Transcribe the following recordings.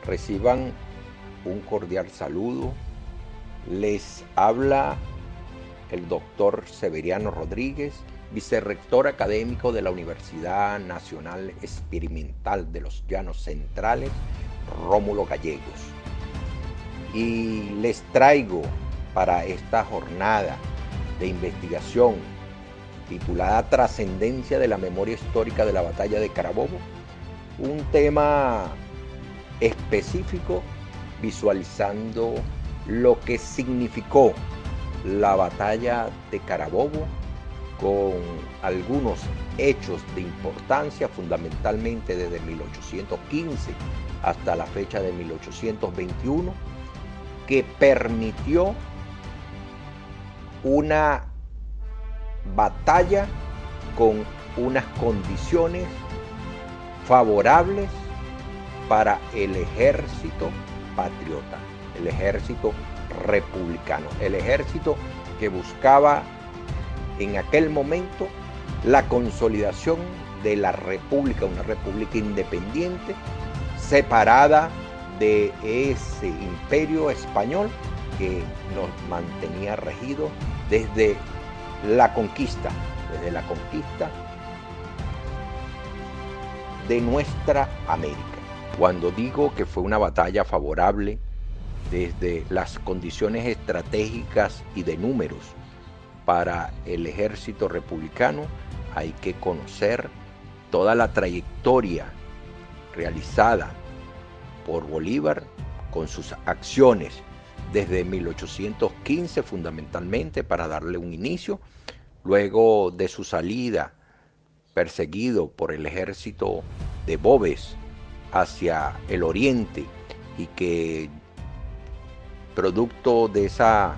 Reciban un cordial saludo. Les habla el doctor Severiano Rodríguez, vicerrector académico de la Universidad Nacional Experimental de los Llanos Centrales, Rómulo Gallegos. Y les traigo para esta jornada de investigación titulada Trascendencia de la memoria histórica de la batalla de Carabobo, un tema específico visualizando lo que significó la batalla de Carabobo con algunos hechos de importancia, fundamentalmente desde 1815 hasta la fecha de 1821, que permitió una batalla con unas condiciones favorables para el ejército patriota, el ejército republicano, el ejército que buscaba en aquel momento la consolidación de la república, una república independiente, separada de ese imperio español que nos mantenía regidos desde la conquista de nuestra América. Cuando digo que fue una batalla favorable desde las condiciones estratégicas y de números para el ejército republicano, hay que conocer toda la trayectoria realizada por Bolívar con sus acciones desde 1815 fundamentalmente para darle un inicio, luego de su salida perseguido por el ejército de Boves hacia el oriente y que producto de esa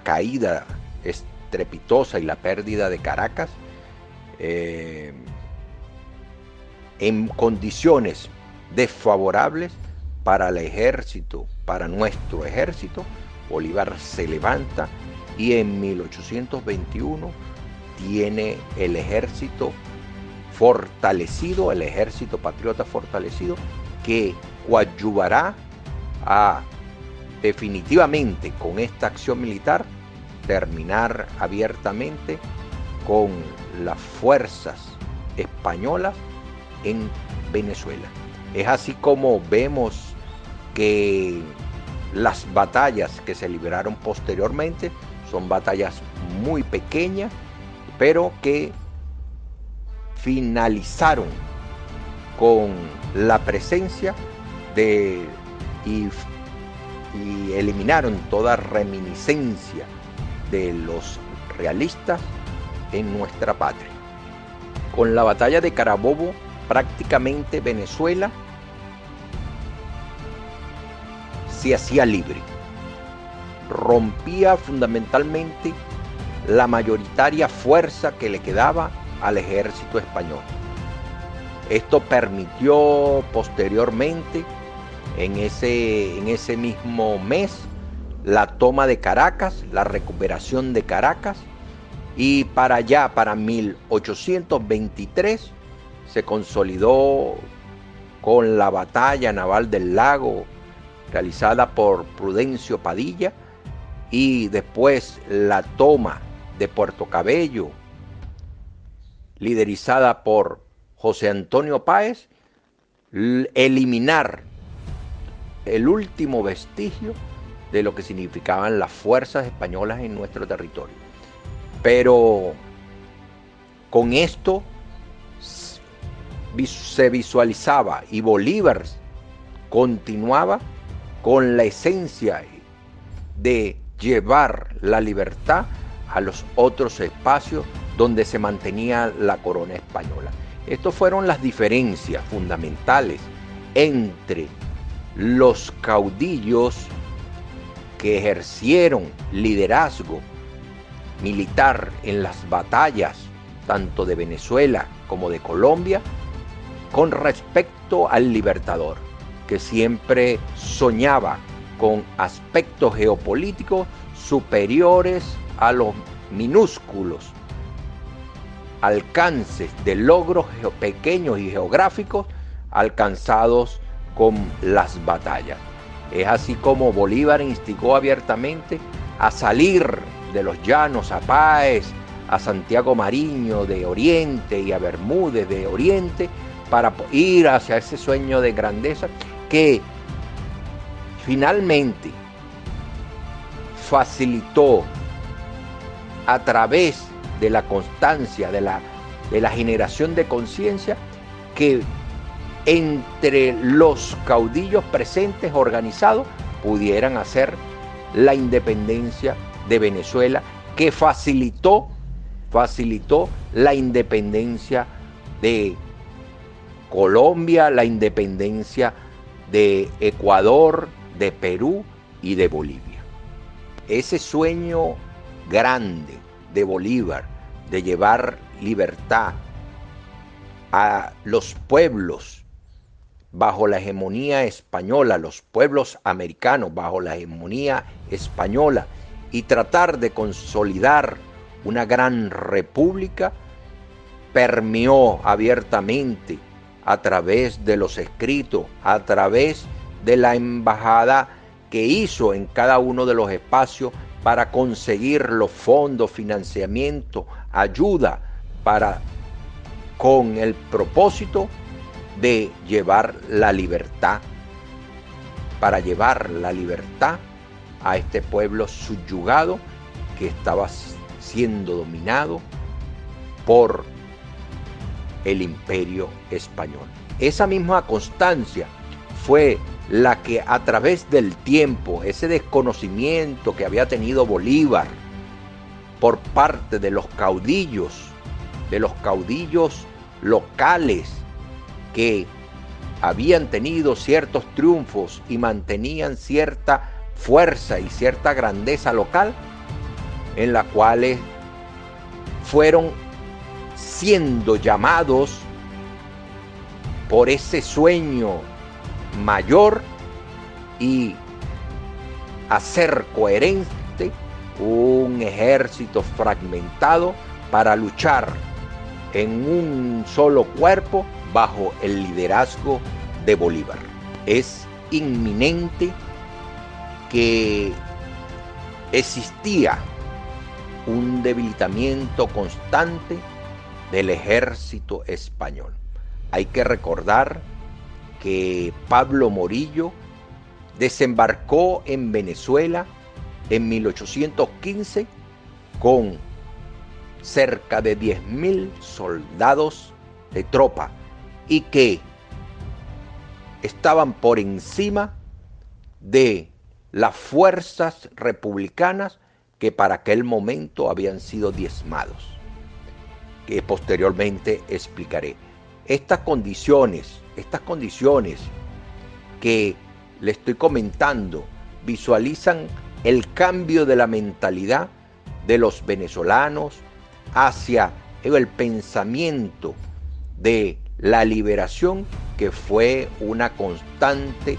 caída estrepitosa y la pérdida de Caracas, en condiciones desfavorables para el ejército, para nuestro ejército, Bolívar se levanta y en 1821 tiene el ejército fortalecido, el ejército patriota fortalecido, que coadyuvará a definitivamente con esta acción militar terminar abiertamente con las fuerzas españolas en Venezuela. Es así como vemos que las batallas que se libraron posteriormente son batallas muy pequeñas, pero que finalizaron con la presencia de y eliminaron toda reminiscencia de los realistas en nuestra patria. Con la batalla de Carabobo, prácticamente Venezuela se hacía libre. Rompía fundamentalmente la mayoritaria fuerza que le quedaba al ejército español. Esto permitió posteriormente, en ese mismo mes, la toma de Caracas, la recuperación de Caracas, y para allá, para 1823, se consolidó con la batalla naval del Lago, realizada por Prudencio Padilla, y después la toma de Puerto Cabello, liderizada por José Antonio Páez, eliminar el último vestigio de lo que significaban las fuerzas españolas en nuestro territorio. Pero con esto se visualizaba y Bolívar continuaba con la esencia de llevar la libertad a los otros espacios donde se mantenía la corona española. Estas fueron las diferencias fundamentales entre los caudillos que ejercieron liderazgo militar en las batallas tanto de Venezuela como de Colombia con respecto al libertador, que siempre soñaba con aspectos geopolíticos superiores a los minúsculos alcances de logros pequeños y geográficos alcanzados con las batallas. Es así como Bolívar instigó abiertamente a salir de los llanos, a Páez, a Santiago Mariño de Oriente y a Bermúdez de Oriente, para ir hacia ese sueño de grandeza que finalmente facilitó a través de la constancia, de la generación de conciencia, que entre los caudillos presentes organizados pudieran hacer la independencia de Venezuela, que facilitó la independencia de Colombia, la independencia de Ecuador, de Perú y de Bolivia. Ese sueño grande de Bolívar de llevar libertad a los pueblos bajo la hegemonía española, los pueblos americanos bajo la hegemonía española, y tratar de consolidar una gran república, permeó abiertamente a través de los escritos, a través de la embajada que hizo en cada uno de los espacios para conseguir los fondos, financiamiento, ayuda, con el propósito de llevar la libertad, para llevar la libertad a este pueblo subyugado que estaba siendo dominado por el Imperio Español. Esa misma constancia fue la que a través del tiempo, ese desconocimiento que había tenido Bolívar por parte de los caudillos locales que habían tenido ciertos triunfos y mantenían cierta fuerza y cierta grandeza local, en la cuales fueron siendo llamados por ese sueño mayor y hacer coherente un ejército fragmentado para luchar en un solo cuerpo bajo el liderazgo de Bolívar. Es inminente que existía un debilitamiento constante del ejército español. Hay que recordar que Pablo Morillo desembarcó en Venezuela en 1815 con cerca de 10.000 soldados de tropa y que estaban por encima de las fuerzas republicanas que para aquel momento habían sido diezmados, que posteriormente explicaré. Estas condiciones que le estoy comentando visualizan el cambio de la mentalidad de los venezolanos hacia el pensamiento de la liberación, que fue una constante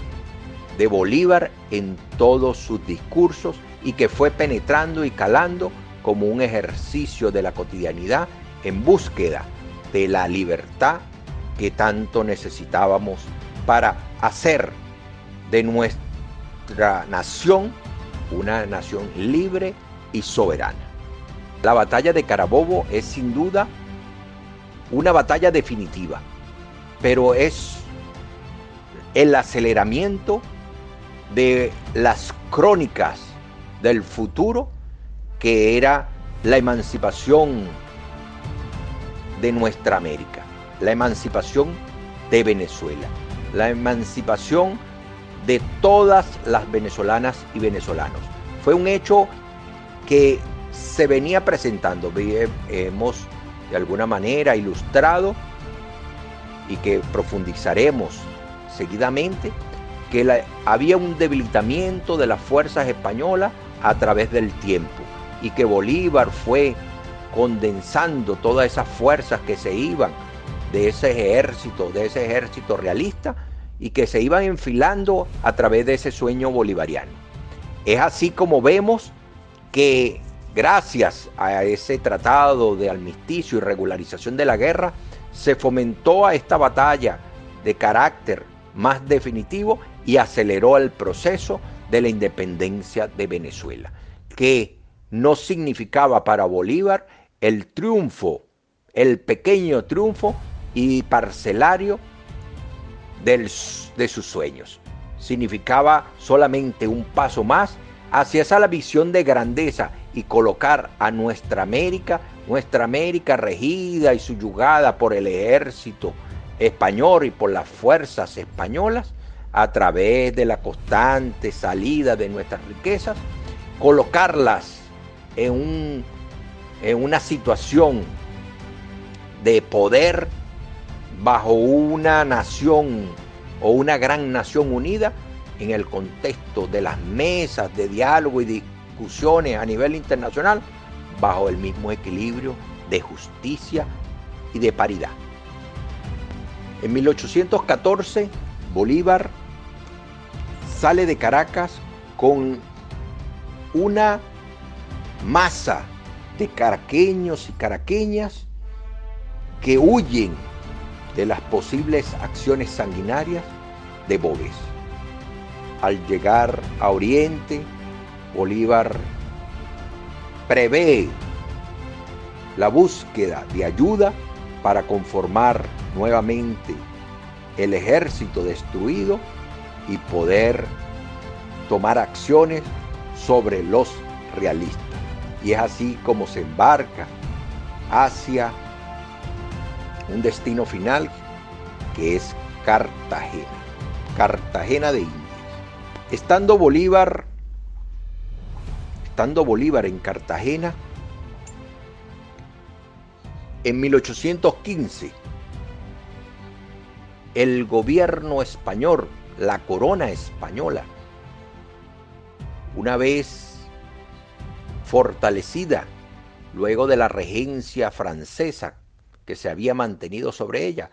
de Bolívar en todos sus discursos y que fue penetrando y calando como un ejercicio de la cotidianidad en búsqueda de la libertad que tanto necesitábamos para hacer de nuestra nación una nación libre y soberana. La batalla de Carabobo es sin duda una batalla definitiva, pero es el aceleramiento de las crónicas del futuro, que era la emancipación de nuestra América, la emancipación de Venezuela, la emancipación de todas las venezolanas y venezolanos. Fue un hecho que se venía presentando, hemos de alguna manera ilustrado y que profundizaremos seguidamente, que había un debilitamiento de las fuerzas españolas a través del tiempo y que Bolívar fue condensando todas esas fuerzas que se iban de ese ejército realista y que se iban enfilando a través de ese sueño bolivariano. Es así como vemos que gracias a ese tratado de armisticio y regularización de la guerra, se fomentó a esta batalla de carácter más definitivo y aceleró el proceso de la independencia de Venezuela, que no significaba para Bolívar el triunfo, el pequeño triunfo y parcelario de sus sueños. Significaba solamente un paso más hacia esa visión de grandeza y colocar a nuestra América regida y subyugada por el ejército español y por las fuerzas españolas, a través de la constante salida de nuestras riquezas, colocarlas en una situación de poder bajo una nación o una gran nación unida en el contexto de las mesas de diálogo y discusiones a nivel internacional, bajo el mismo equilibrio de justicia y de paridad. En 1814, Bolívar sale de Caracas con una masa de caraqueños y caraqueñas que huyen de las posibles acciones sanguinarias de Boves. Al llegar a Oriente, Bolívar prevé la búsqueda de ayuda para conformar nuevamente el ejército destruido y poder tomar acciones sobre los realistas. Y es así como se embarca hacia un destino final que es Cartagena de Indias. Estando Bolívar en Cartagena, en 1815, el gobierno español, la corona española, una vez fortalecida luego de la regencia francesa que se había mantenido sobre ella,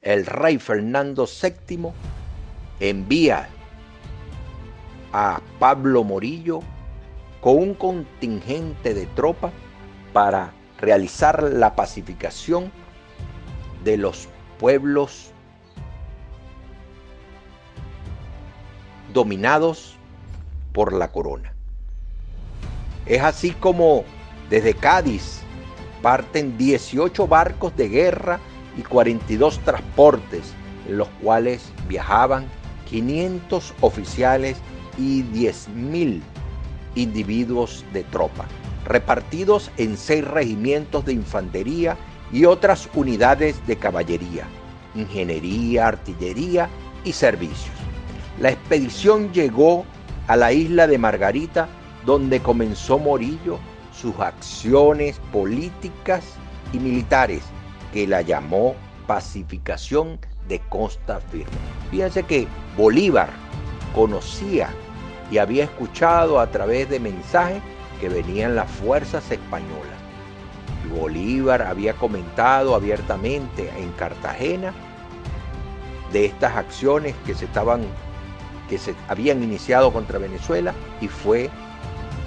el rey Fernando VII envía a Pablo Morillo con un contingente de tropas para realizar la pacificación de los pueblos dominados por la corona. Es así como desde Cádiz parten 18 barcos de guerra y 42 transportes, en los cuales viajaban 500 oficiales y 10.000 individuos de tropa, repartidos en 6 regimientos de infantería y otras unidades de caballería, ingeniería, artillería y servicios. La expedición llegó a la isla de Margarita, donde comenzó Morillo sus acciones políticas y militares, que la llamó pacificación de Costa Firme. Fíjense que Bolívar conocía y había escuchado a través de mensajes que venían las fuerzas españolas. Y Bolívar había comentado abiertamente en Cartagena de estas acciones que se habían iniciado contra Venezuela y fue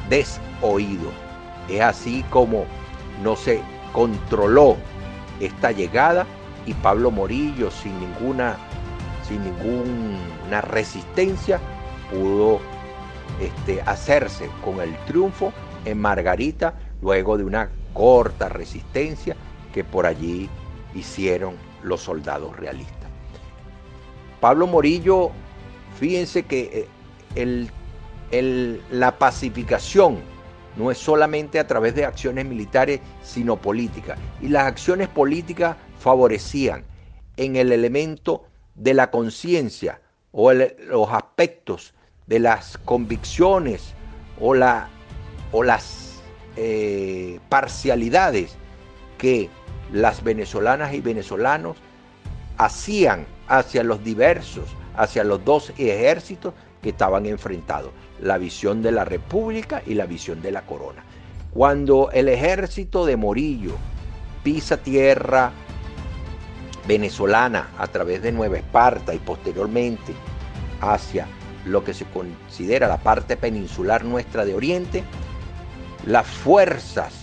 desoído. Es así como no se controló esta llegada y Pablo Morillo, sin ninguna resistencia, pudo hacerse con el triunfo en Margarita, luego de una corta resistencia que por allí hicieron los soldados realistas. Pablo Morillo, fíjense que la pacificación no es solamente a través de acciones militares, sino políticas. Y las acciones políticas favorecían en el elemento de la conciencia o los aspectos de las convicciones o las parcialidades que las venezolanas y venezolanos hacían hacia los dos ejércitos que estaban enfrentados, la visión de la República y la visión de la corona. Cuando el ejército de Morillo pisa tierra venezolana a través de Nueva Esparta y posteriormente hacia lo que se considera la parte peninsular nuestra de Oriente, las fuerzas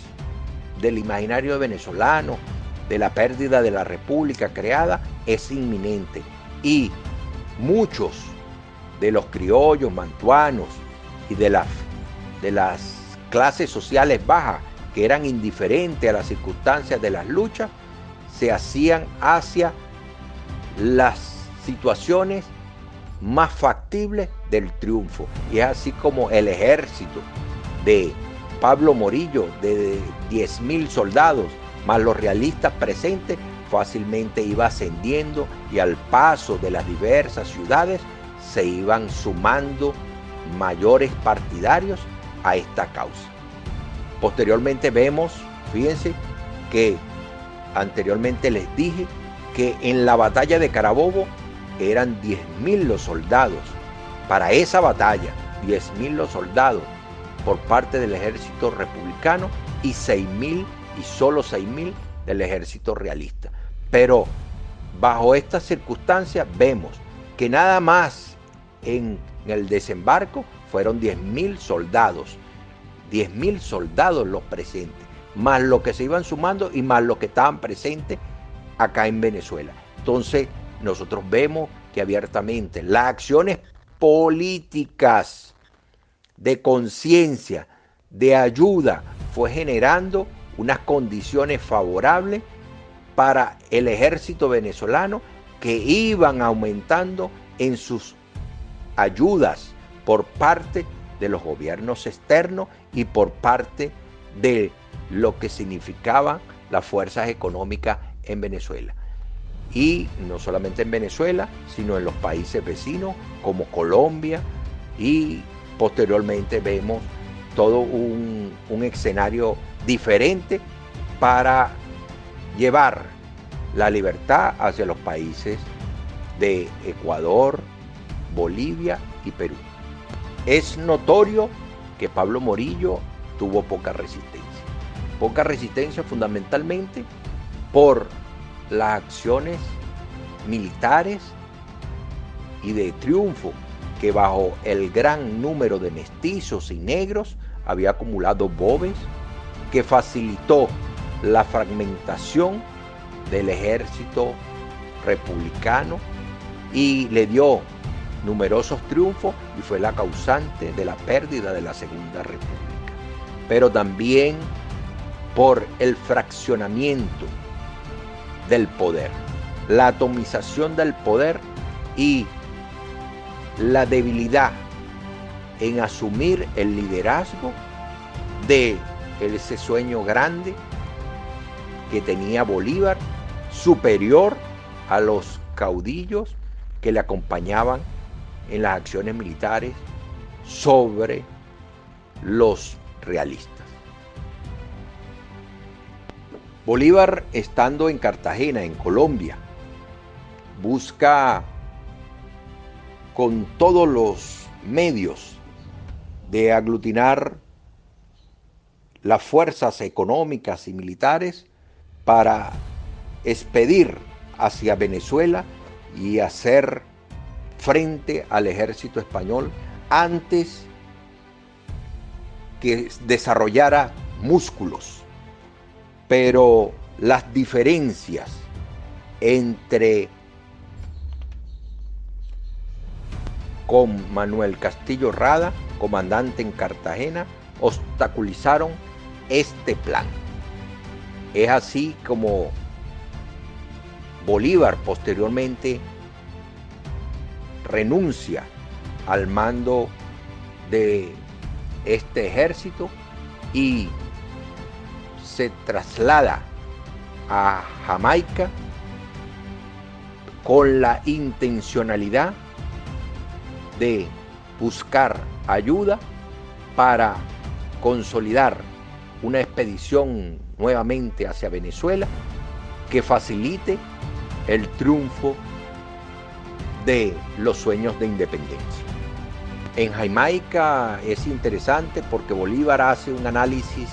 del imaginario venezolano, de la pérdida de la República creada, es inminente. Y muchos de los criollos, mantuanos y de las clases sociales bajas que eran indiferentes a las circunstancias de las luchas, se hacían hacia las situaciones más factibles del triunfo. Y es así como el ejército de Pablo Morillo, de 10.000 soldados, más los realistas presentes, fácilmente iba ascendiendo, y al paso de las diversas ciudades se iban sumando mayores partidarios a esta causa. Posteriormente vemos, fíjense, que anteriormente les dije que en la batalla de Carabobo eran 10.000 los soldados. Para esa batalla, 10.000 los soldados por parte del ejército republicano y 6.000 y solo 6.000 del ejército realista. Pero bajo estas circunstancias vemos que nada más en el desembarco fueron 10.000 soldados. 10.000 soldados los presentes, más los que se iban sumando y más los que estaban presentes acá en Venezuela. Entonces nosotros vemos que abiertamente las acciones políticas de conciencia, de ayuda, fue generando unas condiciones favorables para el ejército venezolano, que iban aumentando en sus ayudas por parte de los gobiernos externos y por parte de lo que significaban las fuerzas económicas en Venezuela. Y no solamente en Venezuela, sino en los países vecinos como Colombia, y posteriormente vemos todo un escenario diferente para llevar la libertad hacia los países de Ecuador, Bolivia y Perú. Es notorio que Pablo Morillo tuvo poca resistencia fundamentalmente por las acciones militares y de triunfo que bajo el gran número de mestizos y negros había acumulado Boves, que facilitó la fragmentación del ejército republicano y le dio numerosos triunfos, y fue la causante de la pérdida de la Segunda República. Pero también por el fraccionamiento del poder, la atomización del poder y la debilidad en asumir el liderazgo de ese sueño grande que tenía Bolívar, superior a los caudillos que le acompañaban en las acciones militares sobre los realistas. Bolívar, estando en Cartagena, en Colombia, busca con todos los medios de aglutinar las fuerzas económicas y militares para expedir hacia Venezuela y hacer frente al ejército español antes que desarrollara músculos. Pero las diferencias entre con Manuel Castillo Rada, comandante en Cartagena, obstaculizaron este plan. Es así como Bolívar posteriormente renuncia al mando de este ejército y se traslada a Jamaica con la intencionalidad de buscar ayuda para consolidar una expedición nuevamente hacia Venezuela que facilite el triunfo de los sueños de independencia. En Jamaica es interesante porque Bolívar hace un análisis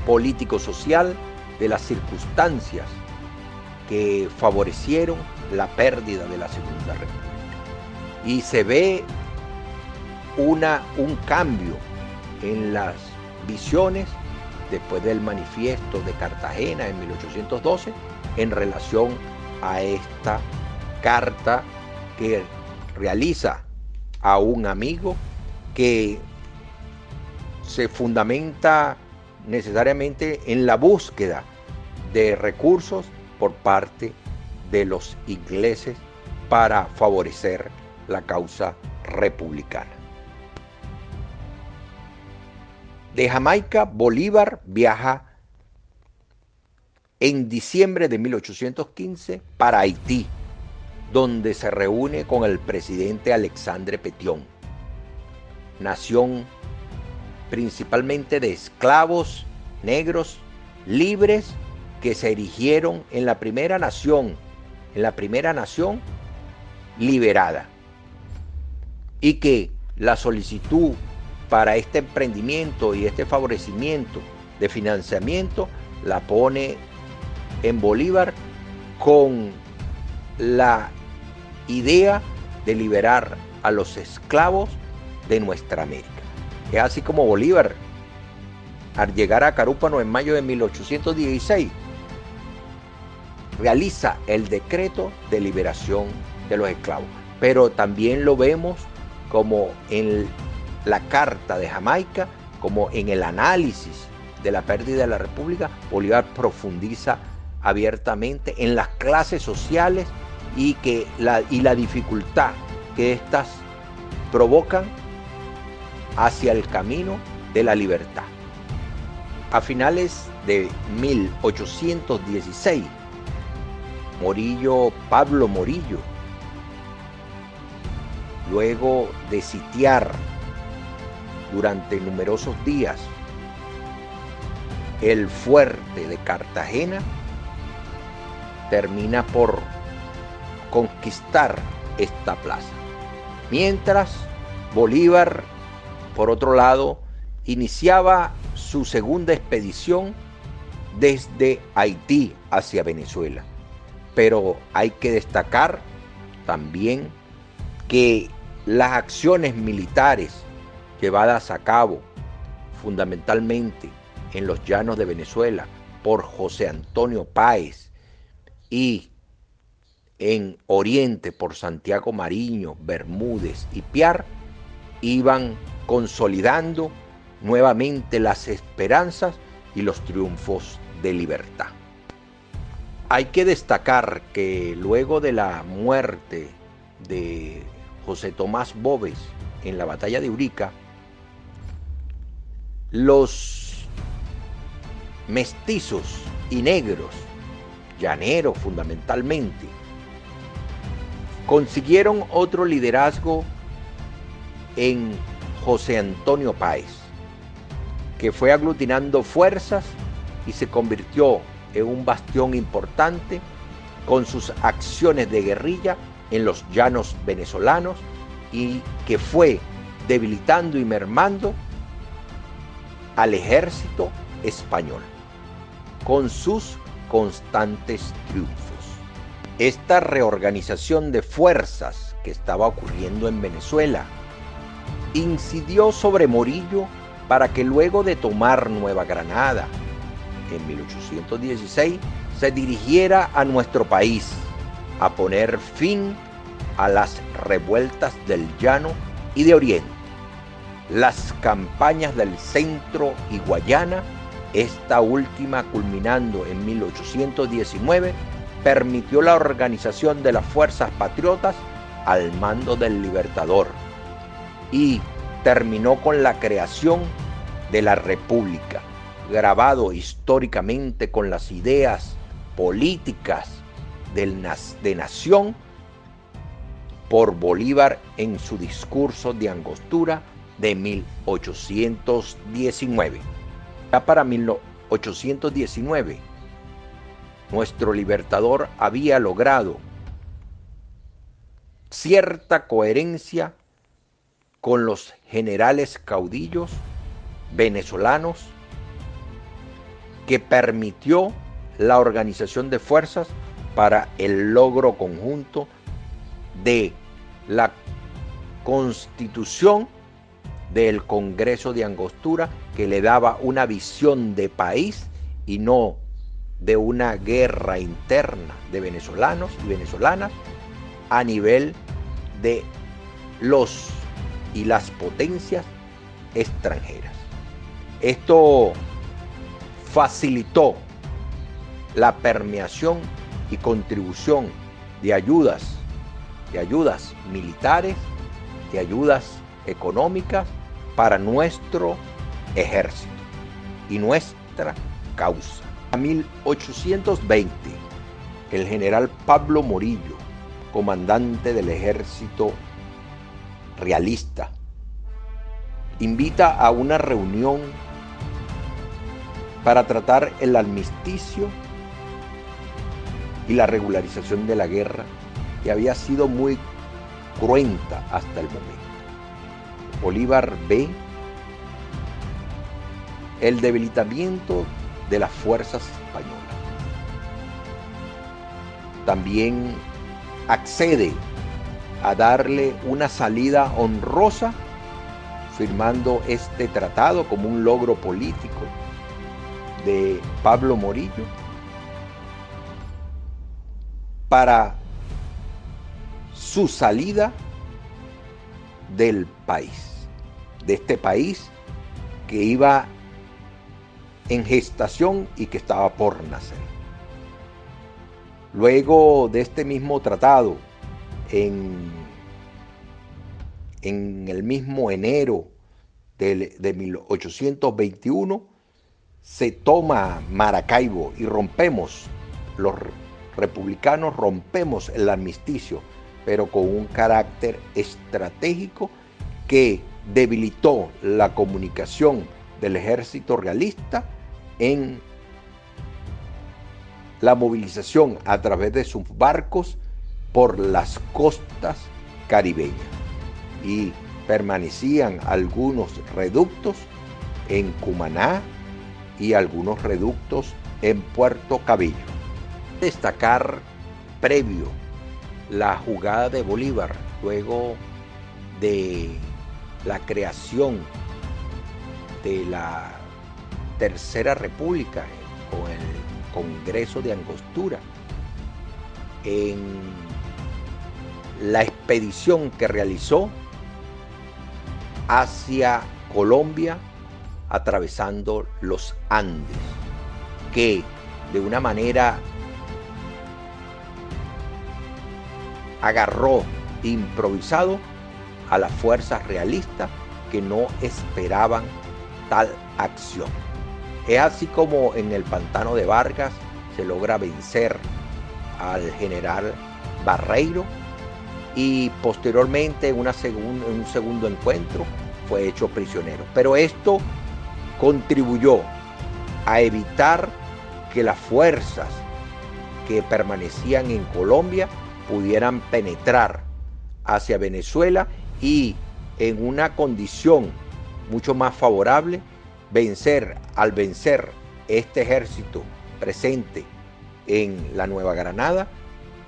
político-social de las circunstancias que favorecieron la pérdida de la Segunda República. Y se ve un cambio en las visiones después del manifiesto de Cartagena en 1812 en relación a esta carta que realiza a un amigo que se fundamenta necesariamente en la búsqueda de recursos por parte de los ingleses para favorecer la causa republicana. De Jamaica, Bolívar viaja en diciembre de 1815 para Haití, donde se reúne con el presidente Alexandre Pétion, nación principalmente de esclavos negros libres que se erigieron en la primera nación liberada, y que la solicitud para este emprendimiento y este favorecimiento de financiamiento la pone en Bolívar con la idea de liberar a los esclavos de nuestra América. Es así como Bolívar, al llegar a Carúpano en mayo de 1816, realiza el decreto de liberación de los esclavos. Pero también lo vemos como en la Carta de Jamaica, como en el análisis de la pérdida de la República. Bolívar profundiza abiertamente en las clases sociales y la dificultad que éstas provocan hacia el camino de la libertad. A finales de 1816, Pablo Morillo, luego de sitiar durante numerosos días el fuerte de Cartagena, termina por conquistar esta plaza. Mientras, Bolívar, por otro lado, iniciaba su segunda expedición desde Haití hacia Venezuela. Pero hay que destacar también que las acciones militares llevadas a cabo fundamentalmente en los llanos de Venezuela por José Antonio Páez y en Oriente por Santiago Mariño, Bermúdez y Piar, iban consolidando nuevamente las esperanzas y los triunfos de libertad. Hay que destacar que luego de la muerte de José Tomás Boves en la batalla de Urica, los mestizos y negros, llaneros fundamentalmente, consiguieron otro liderazgo en José Antonio Páez, que fue aglutinando fuerzas y se convirtió en un bastión importante con sus acciones de guerrilla en los llanos venezolanos, y que fue debilitando y mermando al ejército español con sus constantes triunfos. Esta reorganización de fuerzas que estaba ocurriendo en Venezuela incidió sobre Morillo para que luego de tomar Nueva Granada en 1816 se dirigiera a nuestro país a poner fin a las revueltas del Llano y de Oriente. Las campañas del Centro y Guayana, esta última culminando en 1819, permitió la organización de las fuerzas patriotas al mando del Libertador y terminó con la creación de la República, grabado históricamente con las ideas políticas de nación por Bolívar en su discurso de Angostura de 1819. Ya para 1819, nuestro libertador había logrado cierta coherencia con los generales caudillos venezolanos, que permitió la organización de fuerzas para el logro conjunto de la constitución del Congreso de Angostura, que le daba una visión de país y no de una guerra interna de venezolanos y venezolanas, a nivel de los y las potencias extranjeras. Esto facilitó la permeación y contribución de ayudas militares, de ayudas económicas para nuestro ejército y nuestra causa. En 1820, el general Pablo Morillo, comandante del ejército realista, invita a una reunión para tratar el armisticio y la regularización de la guerra, que había sido muy cruenta hasta el momento. Bolívar ve el debilitamiento de las fuerzas españolas. También accede a darle una salida honrosa, firmando este tratado como un logro político de Pablo Morillo para su salida del país, de este país que iba en gestación y que estaba por nacer. Luego de este mismo tratado, en el mismo enero de 1821, se toma Maracaibo y los republicanos rompemos el armisticio, pero con un carácter estratégico que debilitó la comunicación del ejército realista en la movilización a través de sus barcos por las costas caribeñas, y permanecían algunos reductos en Cumaná y algunos reductos en Puerto Cabello. Destacar previo la jugada de Bolívar luego de la creación de la Tercera República con el Congreso de Angostura, en la expedición que realizó hacia Colombia atravesando los Andes, que de una manera agarró improvisado a las fuerzas realistas que no esperaban tal acción. Es así como en el pantano de Vargas se logra vencer al general Barreiro, y posteriormente en un segundo encuentro fue hecho prisionero. Pero esto contribuyó a evitar que las fuerzas que permanecían en Colombia pudieran penetrar hacia Venezuela y, en una condición mucho más favorable, al vencer este ejército presente en la Nueva Granada,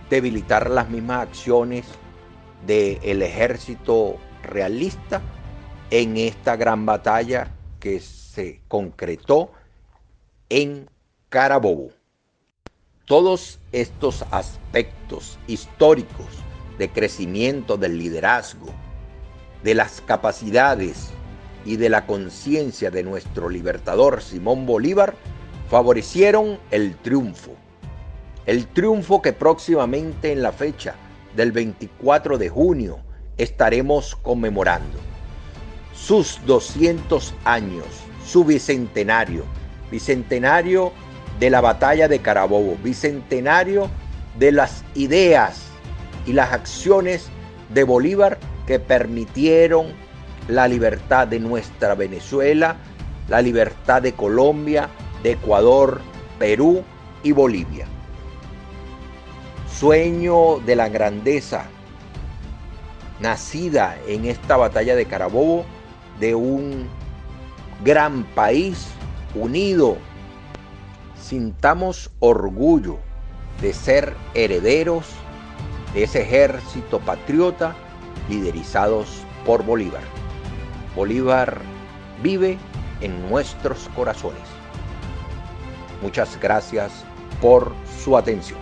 debilitar las mismas acciones del ejército realista en esta gran batalla que se concretó en Carabobo. Todos estos aspectos históricos de crecimiento del liderazgo, de las capacidades y de la conciencia de nuestro libertador Simón Bolívar favorecieron el triunfo que próximamente, en la fecha del 24 de junio, estaremos conmemorando. Sus 200 años, su bicentenario de la batalla de Carabobo, bicentenario de las ideas y las acciones de Bolívar que permitieron la libertad de nuestra Venezuela, la libertad de Colombia, de Ecuador, Perú y Bolivia. Sueño de la grandeza nacida en esta batalla de Carabobo, de un gran país unido. Sintamos orgullo de ser herederos de ese ejército patriota liderizados por Bolívar. Bolívar vive en nuestros corazones. Muchas gracias por su atención.